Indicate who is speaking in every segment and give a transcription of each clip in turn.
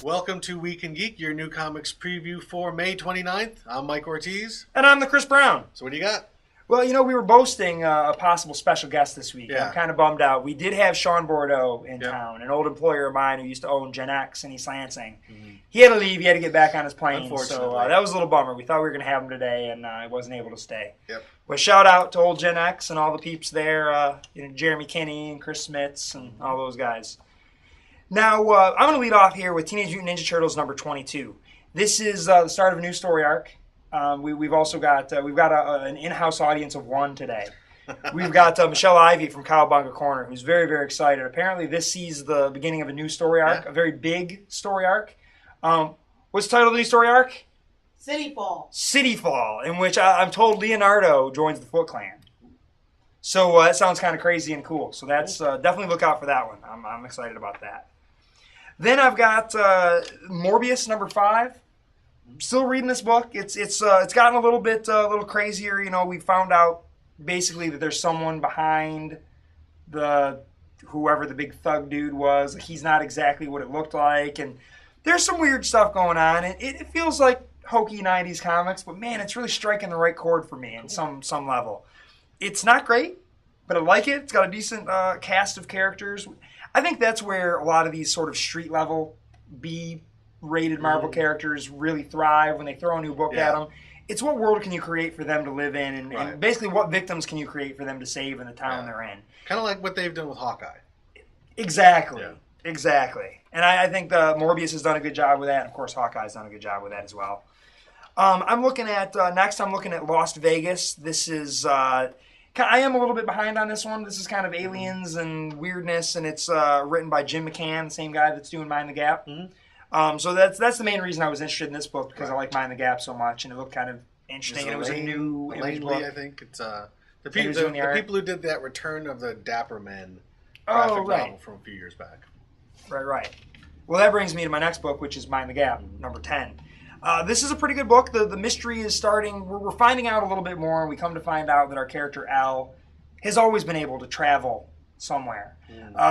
Speaker 1: Welcome to Week and Geek, your new comics preview for May 29th. I'm Mike Ortiz.
Speaker 2: And I'm the Chris Brown.
Speaker 1: So what do you got?
Speaker 2: Well, we were boasting a possible special guest this week.
Speaker 1: Yeah.
Speaker 2: I'm kind of bummed out. We did have Sean Bordeaux in town, an old employer of mine who used to own Gen X in East Lansing. Mm-hmm. He had to leave. He had to get back on his plane. So that was a little bummer. We thought we were going to have him today, and he wasn't able to stay.
Speaker 1: Yep.
Speaker 2: But shout out to old Gen X and all the peeps there, Jeremy Kinney and Chris Smits and all those guys. Now, I'm going to lead off here with Teenage Mutant Ninja Turtles number 22. This is the start of a new story arc. We've also got an in-house audience of one today. We've got Michelle Ivey from Cowabunga Corner, who's very, very excited. Apparently, this sees the beginning of a new story arc, a very big story arc. What's the title of the new story arc?
Speaker 3: City Fall.
Speaker 2: City Fall, in which I'm told Leonardo joins the Foot Clan. So that sounds kind of crazy and cool. So that's definitely look out for that one. I'm excited about that. Then I've got Morbius number 5. Still reading this book. It's gotten a little crazier. We found out basically that there's someone behind whoever the big thug dude was. He's not exactly what it looked like, and there's some weird stuff going on. It feels like hokey 90s comics, but man, it's really striking the right chord for me in some level. It's not great, but I like it. It's got a decent cast of characters. I think that's where a lot of these sort of street level B-rated Marvel characters really thrive when they throw a new book at them. It's what world can you create for them to live in, and basically what victims can you create for them to save in the town they're in.
Speaker 1: Kind of like what they've done with Hawkeye.
Speaker 2: Exactly. Yeah. Exactly. And I think Morbius has done a good job with that. And of course, Hawkeye's done a good job with that as well. I'm looking at Lost Vegas. This is... I am a little bit behind on this one. This is kind of aliens and weirdness, and it's written by Jim McCann, the same guy that's doing Mind the Gap. Mm-hmm. So that's the main reason I was interested in this book, because I like Mind the Gap so much, and it looked kind of interesting. And it was a new image book.
Speaker 1: I think it's the people who did that Return of the Dapper Men graphic novel from a few years back.
Speaker 2: Right. Well, that brings me to my next book, which is Mind the Gap, number 10. This is a pretty good book. The mystery is starting. We're finding out a little bit more, and we come to find out that our character, Al, has always been able to travel somewhere.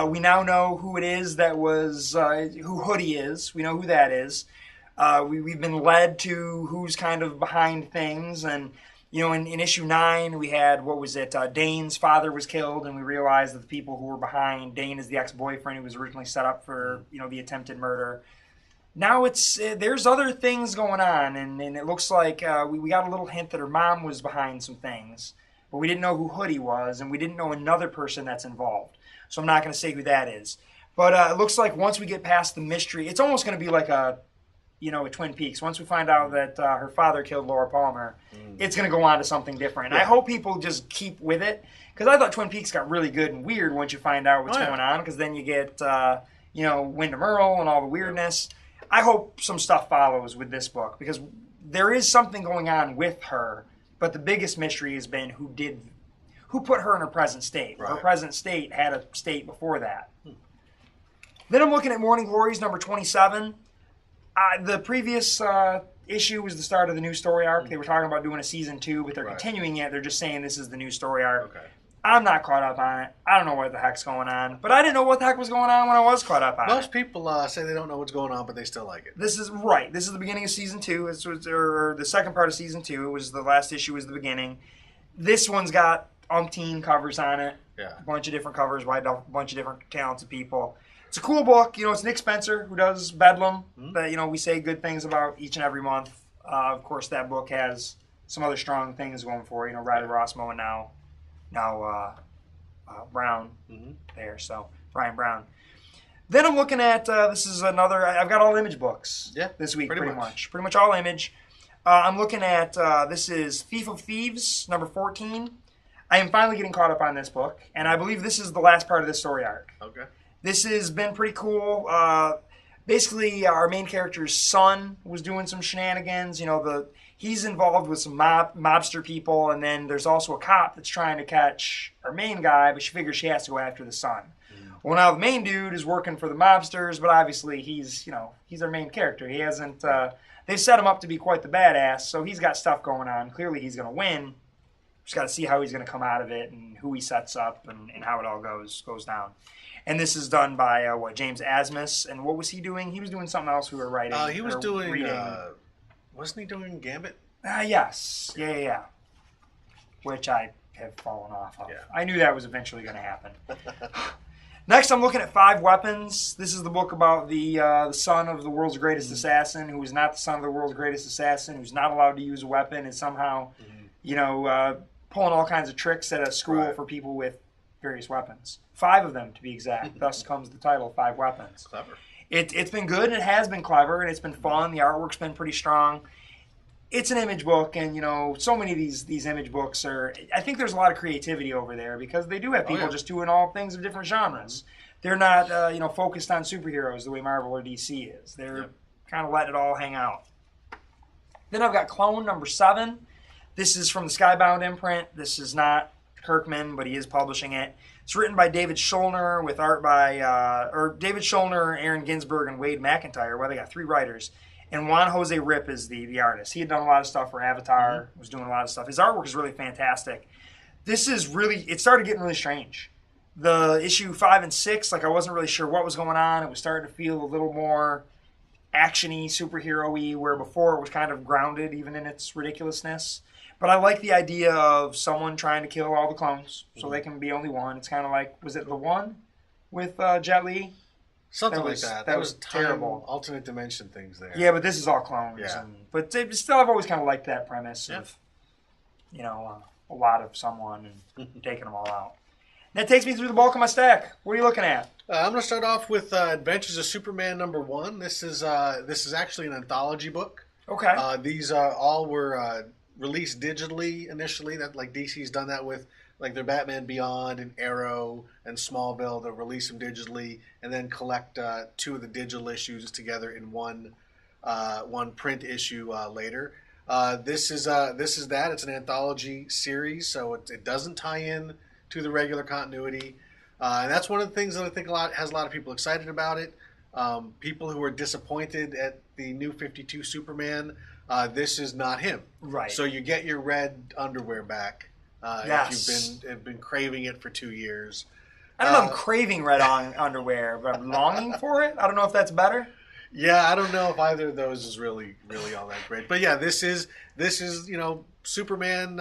Speaker 2: We now know who it is that was, who Hoodie is. We know who that is. We've been led to who's kind of behind things, and in issue 9, we had, Dane's father was killed, and we realized that the people who were behind, Dane is the ex-boyfriend who was originally set up for, the attempted murder. Now there's other things going on, and it looks like we got a little hint that her mom was behind some things, but we didn't know who Hoodie was, and we didn't know another person that's involved. So I'm not going to say who that is. But it looks like once we get past the mystery, it's almost going to be like a Twin Peaks. Once we find out that her father killed Laura Palmer, it's going to go on to something different. And I hope people just keep with it, because I thought Twin Peaks got really good and weird once you find out what's going on, because then you get, Wyndham Earl and all the weirdness. I hope some stuff follows with this book, because there is something going on with her, but the biggest mystery has been who put her in her present state. Right. Her present state had a state before that. Then I'm looking at Morning Glories number 27. The previous issue was the start of the new story arc. They were talking about doing a season 2, but they're continuing it. They're just saying this is the new story arc. Okay. I'm not caught up on it. I don't know what the heck's going on. But I didn't know what the heck was going on when I was caught up on it.
Speaker 1: Most people say they don't know what's going on, but they still like it.
Speaker 2: This is right. This is the beginning of season 2. Or the second part of season 2. It was the last issue was the beginning. This one's got umpteen covers on it. Yeah. A bunch of different covers by a bunch of different talented people. It's a cool book. It's Nick Spencer who does Bedlam. That we say good things about each and every month. Of course, that book has some other strong things going for it. Riley Rossmo and now Brown there, so Brian Brown. Then I'm looking at this is another. I've got all Image books this week, pretty much all Image. I'm looking at this is Thief of Thieves number 14. I am finally getting caught up on this book, and I believe this is the last part of this story arc. Okay. This has been pretty cool. Basically, our main character's son was doing some shenanigans. He's involved with some mobster people, and then there's also a cop that's trying to catch our main guy, but she figures she has to go after the son. Well, now the main dude is working for the mobsters, but obviously he's our main character. He hasn't. They set him up to be quite the badass, so he's got stuff going on. Clearly, he's going to win. Just got to see how he's going to come out of it and who he sets up and how it all goes down. And this is done by James Asmus. And what was he doing? He was doing something else we were writing.
Speaker 1: He was doing wasn't he doing Gambit?
Speaker 2: Yes. Yeah. Which I have fallen off of.
Speaker 1: Yeah.
Speaker 2: I knew that was eventually going to happen. Next, I'm looking at Five Weapons. This is the book about the son of the world's greatest assassin, who is not the son of the world's greatest assassin, who's not allowed to use a weapon, and somehow, pulling all kinds of tricks at a school for people with various weapons. 5 of them, to be exact. Thus comes the title, Five Weapons.
Speaker 1: Clever.
Speaker 2: It's been good, and it has been clever, and it's been fun. The artwork's been pretty strong. It's an image book, and, so many of these image books are... I think there's a lot of creativity over there because they do have people just doing all things of different genres. They're not, focused on superheroes the way Marvel or DC is. They're kind of letting it all hang out. Then I've got Clone number 7. This is from the Skybound imprint. This is not Kirkman, but he is publishing it. It's written by David Schulner with art by... David Schulner, Aaron Ginsberg, and Wade McIntyre. Well, they got 3 writers. And Juan Jose Rip is the artist. He had done a lot of stuff for Avatar, was doing a lot of stuff. His artwork is really fantastic. This is really, it started getting really strange. The issue 5 and 6, I wasn't really sure what was going on. It was starting to feel a little more action-y, superhero-y, where before it was kind of grounded even in its ridiculousness. But I like the idea of someone trying to kill all the clones so they can be only one. It's kind of like, was it The One with Jet Li?
Speaker 1: Something like that. That was terrible. Alternate dimension things there.
Speaker 2: Yeah, but this is all clones.
Speaker 1: Yeah.
Speaker 2: But still, I've always kind of liked that premise of, a lot of someone and taking them all out. And that takes me through the bulk of my stack. What are you looking at?
Speaker 1: I'm going to start off with Adventures of Superman number 1. This is actually an anthology book.
Speaker 2: Okay.
Speaker 1: These all were released digitally initially. That DC's done that with their Batman Beyond and Arrow and Smallville. They'll release them digitally and then collect 2 of the digital issues together in one print issue later. This is that. It's an anthology series, so it doesn't tie in to the regular continuity. And that's one of the things that I think has a lot of people excited about it. People who are disappointed at the New 52 Superman, this is not him.
Speaker 2: Right.
Speaker 1: So you get your red underwear back.
Speaker 2: Yes.
Speaker 1: If you've been craving it for 2 years.
Speaker 2: I don't know if I'm craving red underwear, but I'm longing for it. I don't know if that's better.
Speaker 1: Yeah, I don't know if either of those is really all that great. But yeah, this is Superman,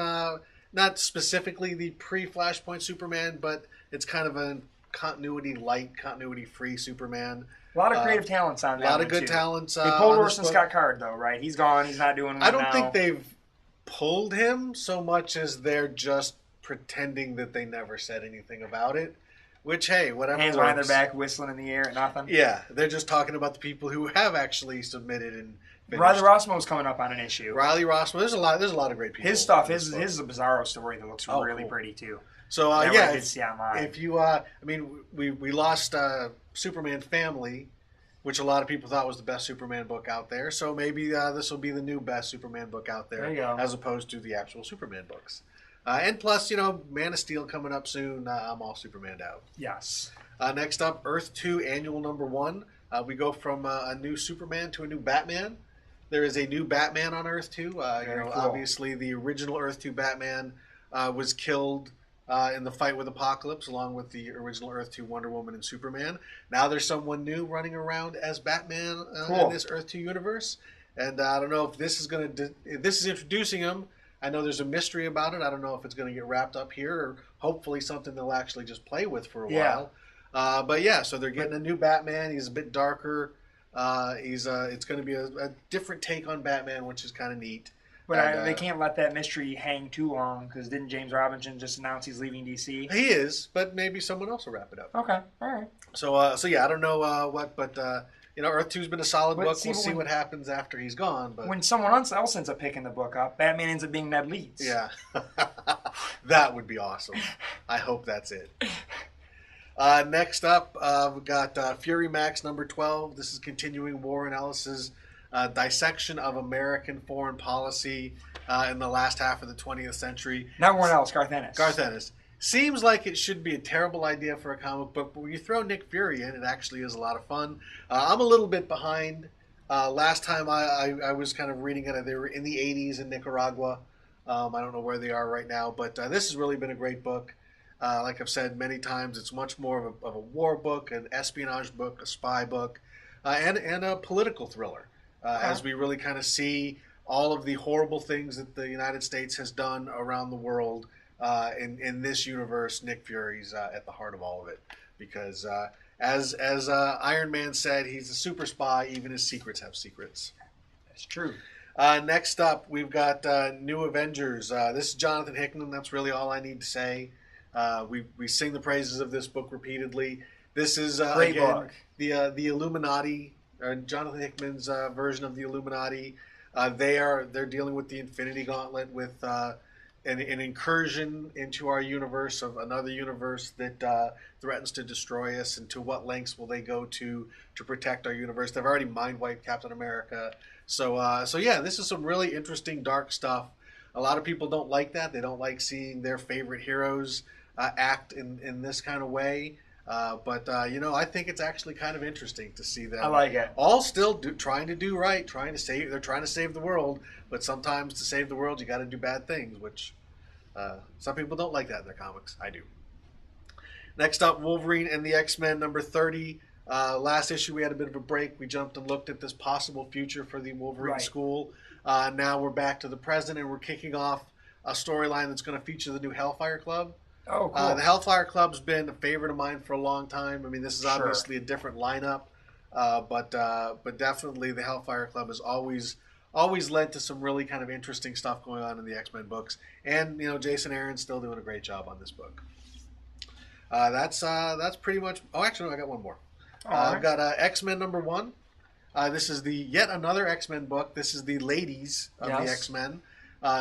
Speaker 1: not specifically the pre-Flashpoint Superman, but it's kind of a continuity-free Superman.
Speaker 2: A lot of creative talents on that.
Speaker 1: A lot of good talents.
Speaker 2: They pulled Orson Scott Card, though, right? He's gone. He's not doing it
Speaker 1: I don't think they've pulled him so much as they're just pretending that they never said anything about it. Which, hey, whatever.
Speaker 2: Hands behind their back, whistling in the air, nothing.
Speaker 1: Yeah, they're just talking about the people who have actually submitted and finished.
Speaker 2: Riley Rossmo's coming up on an issue.
Speaker 1: Riley Rossmo, there's a lot of great people.
Speaker 2: His stuff, his is a Bizarro story that looks really pretty too.
Speaker 1: So
Speaker 2: if
Speaker 1: you, we lost Superman Family, which a lot of people thought was the best Superman book out there. So maybe this will be the new best Superman book out there, as opposed to the actual Superman books. And plus, Man of Steel coming up soon. I'm all Superman'd out.
Speaker 2: Yes.
Speaker 1: Next up, Earth 2 Annual number 1. We go from a new Superman to a new Batman. There is a new Batman on Earth 2. Cool. Obviously, the original Earth 2 Batman was killed in the fight with Apocalypse, along with the original Earth 2 Wonder Woman and Superman. Now there's someone new running around as Batman in this Earth 2 universe. And I don't know if this is this is introducing him. I know there's a mystery about it. I don't know if it's going to get wrapped up here, or hopefully something they'll actually just play with for a while. But yeah, so they're getting a new Batman. He's a bit darker. It's going to be a different take on Batman, which is kind of neat.
Speaker 2: But they can't let that mystery hang too long, because didn't James Robinson just announce he's leaving DC?
Speaker 1: He is, but maybe someone else will wrap it up.
Speaker 2: Okay, all right.
Speaker 1: So yeah, I don't know what, but Earth 2's been a solid book. We'll see what happens after he's gone. But
Speaker 2: when someone else ends up picking the book up, Batman ends up being Ned Leeds.
Speaker 1: Yeah, that would be awesome. I hope that's it. Next up, we've got Fury Max number 12. This is continuing Warren Ellis's dissection of American foreign policy in the last half of the 20th century.
Speaker 2: Not Warren Ellis, Garth Ennis.
Speaker 1: Garth Ennis. Seems like it should be a terrible idea for a comic book, but when you throw Nick Fury in, it actually is a lot of fun. I'm a little bit behind. Last time I was kind of reading it, they were in the 80s in Nicaragua. I don't know where they are right now, but this has really been a great book. Like I've said many times, it's much more of a war book, an espionage book, a spy book, and a political thriller, as we really kind of see all of the horrible things that the United States has done around the world. In this universe, Nick Fury's at the heart of all of it, because as Iron Man said, he's a super spy. Even his secrets have secrets.
Speaker 2: That's true.
Speaker 1: Next up, we've got New Avengers. This is Jonathan Hickman. That's really all I need to say. We sing the praises of this book repeatedly. This is
Speaker 2: Great
Speaker 1: again
Speaker 2: book.
Speaker 1: The Illuminati, or Jonathan Hickman's version of the Illuminati. They're dealing with the Infinity Gauntlet, with an incursion into our universe of another universe that threatens to destroy us. And to what lengths will they go to protect our universe? They've already mind wiped Captain America. So yeah, this is some really interesting dark stuff. A lot of people don't like that. They don't like seeing their favorite heroes act in this kind of way. But I think it's actually kind of interesting to see them.
Speaker 2: I like it.
Speaker 1: All still trying to do right, They're trying to save the world, but sometimes to save the world, you got to do bad things, which some people don't like that in their comics. I do. Next up, Wolverine and the X-Men, number 30. Last issue, we had a bit of a break. We jumped and looked at this possible future for the Wolverine school. Now we're back to the present, and we're kicking off a storyline that's going to feature the new Hellfire Club.
Speaker 2: Oh, cool.
Speaker 1: The Hellfire Club's been a favorite of mine for a long time. I mean, this is obviously a different lineup, but definitely the Hellfire Club has always led to some really kind of interesting stuff going on in the X-Men books. And Jason Aaron's still doing a great job on this book. That's pretty much. Oh, actually, no, I got one more. I've got X-Men number 1. This is yet another X-Men book. This is the Ladies of the X-Men.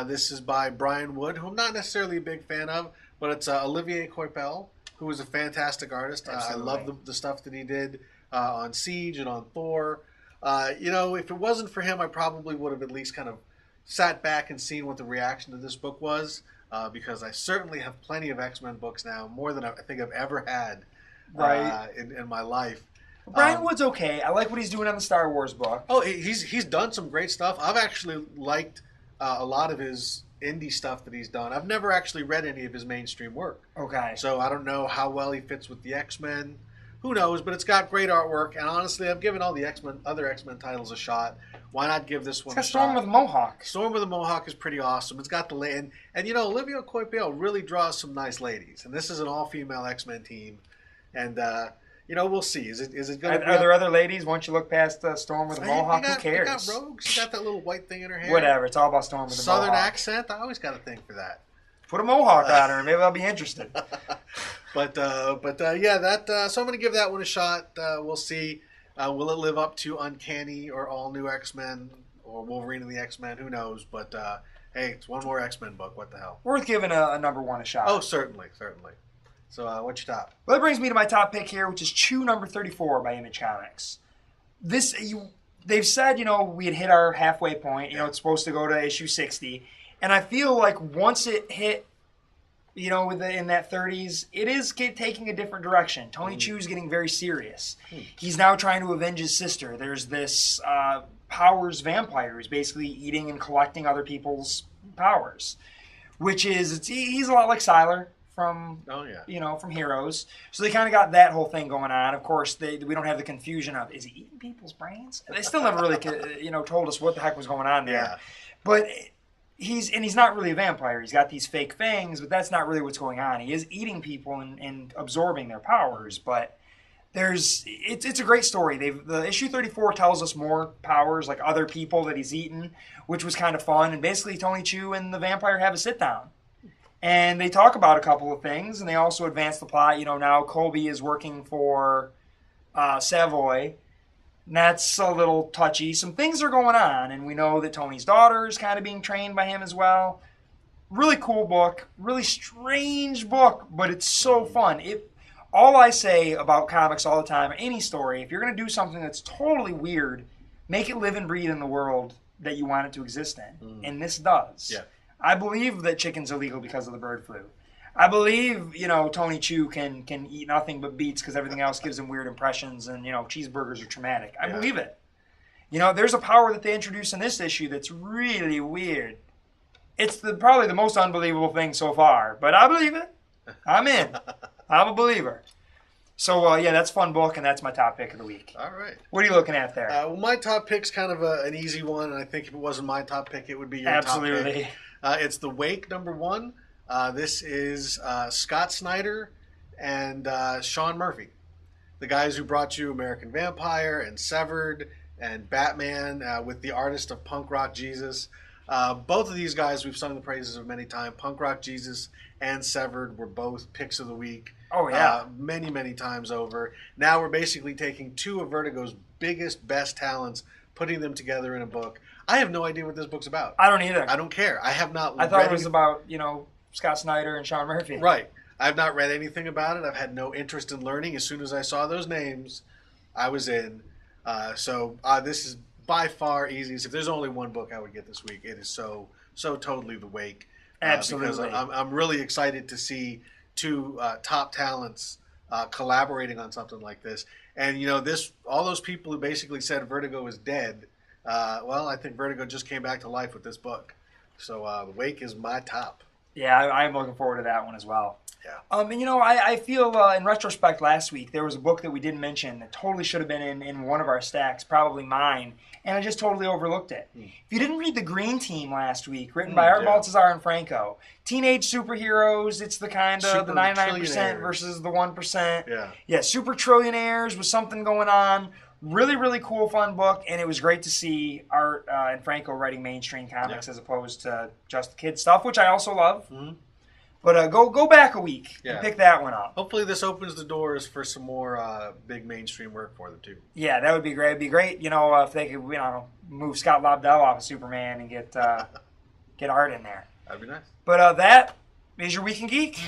Speaker 1: This is by Brian Wood, who I'm not necessarily a big fan of, but it's Olivier Coipel, who is a fantastic artist. I love the stuff that he did on Siege and on Thor. If it wasn't for him, I probably would have at least kind of sat back and seen what the reaction to this book was, because I certainly have plenty of X-Men books now, more than I think I've ever had in my life.
Speaker 2: Brian Wood's okay. I like what he's doing on the Star Wars book.
Speaker 1: Oh, he's done some great stuff. I've actually liked a lot of his indie stuff that he's done. I've never actually read any of his mainstream work.
Speaker 2: Okay.
Speaker 1: So I don't know how well he fits with the X-Men. Who knows? But it's got great artwork. And honestly, I've given all the other X-Men titles a shot. Why not give this one a shot?
Speaker 2: Storm with a Mohawk.
Speaker 1: Storm with a Mohawk is pretty awesome. It's got the and Olivia Coipel really draws some nice ladies. And this is an all-female X-Men team. And we'll see. Is it going to be...
Speaker 2: Are there other ladies? Once you look past Storm with a Mohawk, who cares?
Speaker 1: You got Rogue. She got that little white thing in her hair.
Speaker 2: Whatever. It's all about Storm with a Mohawk.
Speaker 1: Southern accent. I always got a thing for that.
Speaker 2: Put a Mohawk on her. Maybe I'll be interested.
Speaker 1: But yeah, so I'm going to give that one a shot. We'll see. Will it live up to Uncanny or All New X-Men or Wolverine and the X-Men? Who knows? But hey, it's one more X-Men book. What the hell?
Speaker 2: Worth giving a number 1 a shot.
Speaker 1: Oh, certainly. So what's your top?
Speaker 2: Well, that brings me to my top pick here, which is Chew number 34 by Image Comics. They've said, we had hit our halfway point. It's supposed to go to issue 60. And I feel like once it hit, in that 30s, it is taking a different direction. Tony Chu's getting very serious. He's now trying to avenge his sister. There's this powers vampire who's basically eating and collecting other people's powers, which is, he's a lot like Sylar from from Heroes. So they kind of got that whole thing going on. Of course, we don't have the confusion of, is he eating people's brains? They still never really told us what the heck was going on there. Yeah. But he's not really a vampire. He's got these fake fangs, but that's not really what's going on. He is eating people and absorbing their powers, but it's a great story. The issue 34 tells us more powers, like other people that he's eaten, which was kind of fun. And basically, Tony Chu and the vampire have a sit down. And they talk about a couple of things, and they also advance the plot. Now Colby is working for Savoy, and that's a little touchy. Some things are going on, and we know that Tony's daughter is kind of being trained by him as well. Really cool book, really strange book, but it's so fun. All I say about comics all the time, or any story, if you're going to do something that's totally weird, make it live and breathe in the world that you want it to exist in. And this does. Yeah. I believe that chicken's illegal because of the bird flu. I believe, Tony Chu can eat nothing but beets because everything else gives him weird impressions, and, cheeseburgers are traumatic. I believe it. There's a power that they introduce in this issue that's really weird. It's probably the most unbelievable thing so far, but I believe it. I'm in. I'm a believer. So, yeah, that's a fun book, and that's my top pick of the week.
Speaker 1: All right.
Speaker 2: What are you looking at there?
Speaker 1: Well, my top pick's kind of an easy one, and I think if it wasn't my top pick, it would be your top pick.
Speaker 2: Absolutely.
Speaker 1: It's The Wake, #1. This is Scott Snyder and Sean Murphy, the guys who brought you American Vampire and Severed and Batman with the artist of Punk Rock Jesus. Both of these guys we've sung the praises of many times. Punk Rock Jesus and Severed were both picks of the week.
Speaker 2: Oh, yeah.
Speaker 1: Many, many times over. Now we're basically taking two of Vertigo's biggest, best talents, putting them together in a book. I have no idea what this book's about.
Speaker 2: I don't either.
Speaker 1: I don't care. I have not
Speaker 2: I thought it was about, Scott Snyder and Sean Murphy.
Speaker 1: Right. I've not read anything about it. I've had no interest in learning. As soon as I saw those names, I was in. So this is by far easiest. If there's only one book I would get this week, it is so totally The Wake.
Speaker 2: Absolutely.
Speaker 1: Because I'm really excited to see two top talents collaborating on something like this. And, all those people who basically said Vertigo is dead, I think Vertigo just came back to life with this book. So The Wake is my top.
Speaker 2: Yeah, I'm looking forward to that one as well.
Speaker 1: Yeah.
Speaker 2: I feel in retrospect last week there was a book that we didn't mention that totally should have been in one of our stacks, probably mine, and I just totally overlooked it. If you didn't read The Green Team last week, written by Art Baltazar and Franco, teenage superheroes, it's the kind of the 99% versus the 1%.
Speaker 1: Yeah.
Speaker 2: Yeah, super trillionaires with something going on. Really, really cool, fun book, and it was great to see Art and Franco writing mainstream comics as opposed to just kid stuff, which I also love. Mm-hmm. But go back a week and pick that one up.
Speaker 1: Hopefully this opens the doors for some more big mainstream work for them, too.
Speaker 2: Yeah, that would be great. It'd be great, if they could, move Scott Lobdell off of Superman and get Art in there.
Speaker 1: That'd be nice.
Speaker 2: But that is your Week in Geek.